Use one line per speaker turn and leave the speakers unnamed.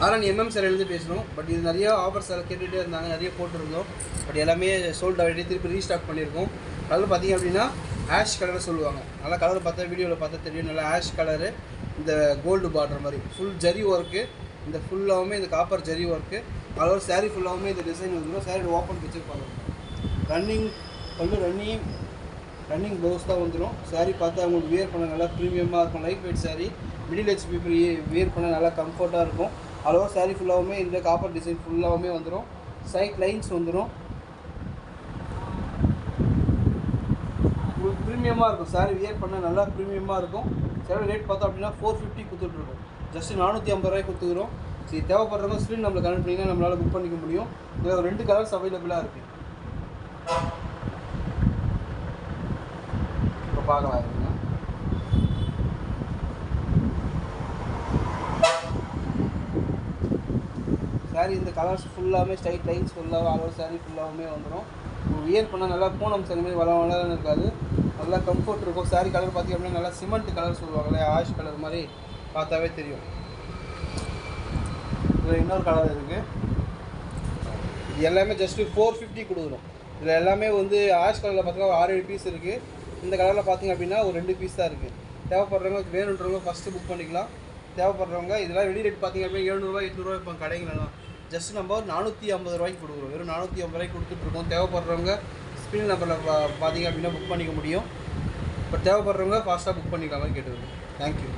ஆனால் எம்எம் சார்லேருந்து பேசணும். பட் இது நிறைய ஆஃபர்ஸ் எல்லாம் கேட்டுகிட்டே இருந்தாங்க, நிறைய போட்டுருந்தோம். பட் எல்லாமே சோல்ட் ஆகிட்டு திருப்பி ரீஸ்டாக் பண்ணியிருக்கோம். கலர் பார்த்திங்க அப்படின்னா ஆஷ் கலரை சொல்லுவாங்க. நல்லா கலர் பார்த்தா வீடியோவில் பார்த்தா தெரியும். நல்லா ஆஷ் கலரு, இந்த கோல்டு பார்டர் மாதிரி ஃபுல் ஜரி ஒர்க்கு. இந்த ஃபுல்லாகவுமே இந்த காப்பர் ஜரி ஒர்க்கு. அதோட சாரீ ஃபுல்லாகவுமே இந்த டிசைன் வந்துடும். சாரீ ஓப்பன் வச்சுருப்பாங்க. ரன்னிங் ரன்னிங் ப்ளவுஸ் தான் வந்துடும். சாரீ பார்த்தா அவங்களுக்கு வியர் பண்ண நல்லா ப்ரீமியமாக இருக்கும். Light weight sari, middle age people wear பண்ண நல்லா கம்ஃபர்ட்டாக இருக்கும். அதோட சாரீ ஃபுல்லாகவுமே இந்த காப்பர் டிசைன் ஃபுல்லாகவுமே வந்துடும். சைட் லைன்ஸ் வந்துடும். உங்களுக்கு ப்ரீமியமாக இருக்கும். சாரீ வியர் பண்ண நல்லா ப்ரீமியமாக இருக்கும். சாரீ ரேட் பார்த்தோம் அப்படின்னா 450 கொடுத்துட்ருக்கோம். ஜஸ்ட்டு 450 ரூபாய்க்கு கொடுத்துக்கிறோம். சரி, தேவைப்படுறவங்க ஸ்க்ரீன் நம்மளுக்கு கனெக்ட் பண்ணிங்கன்னா நம்மளால் புக் பண்ணிக்க முடியும். இதில் 2 கலர்ஸ் அவைலபிளாக இருக்குது. இப்போ பார்க்கலாம். சாரீ இந்த கலர்ஸ் ஃபுல்லாகவே ஸ்ட்ரைட் லைன்ஸ் ஃபுல்லாக ஆல் சாரீ ஃபுல்லாகவுமே வந்துடும். வியர் பண்ணால் நல்லா பூனம் சாரி மாதிரி வளம் இருக்காது. நல்லா கம்ஃபர்ட் இருக்கும். சாரீ கலர் பார்த்திங்க அப்படின்னா நல்லா சிமெண்ட் கலர் சொல்லுவாங்களே, ஆஷ் கலர் மாதிரி பார்த்தாவே தெரியும். இதில் இன்னொரு கலர் இருக்குது. இது எல்லாமே ஜஸ்ட்டு 450 கொடுக்குறோம். இதில் எல்லாமே வந்து ஆஷ் கலரில் பார்த்தீங்கன்னா 6-7 பீஸ் இருக்குது. இந்த கலரில் பார்த்திங்க அப்படின்னா ஒரு 2 பீஸ் தான் இருக்குது. தேவைப்படுறவங்க வேணுன்றவங்க ஃபஸ்ட்டு புக் பண்ணிக்கலாம். தேவைப்படுறவங்க இதெல்லாம் வெளி ரேட் பார்த்திங்க அப்படின்னா 700 800 இப்போ கடைங்களெல்லாம் ஜஸ்ட் நம்ம 450 ரூபாய்க்கு கொடுக்குறோம். வெறும் 450 ரூபாய்க்கு கொடுத்துட்ருக்கோம். தேவைப்படுறவங்க ஸ்க்ரீன் நம்பரில் பார்த்திங்க அப்படின்னா புக் பண்ணிக்க முடியும். இப்போ தேவைப்படுறவங்க ஃபாஸ்ட்டாக புக் பண்ணிக்கலாம் கேட்டுருக்கோம். தேங்க்யூ.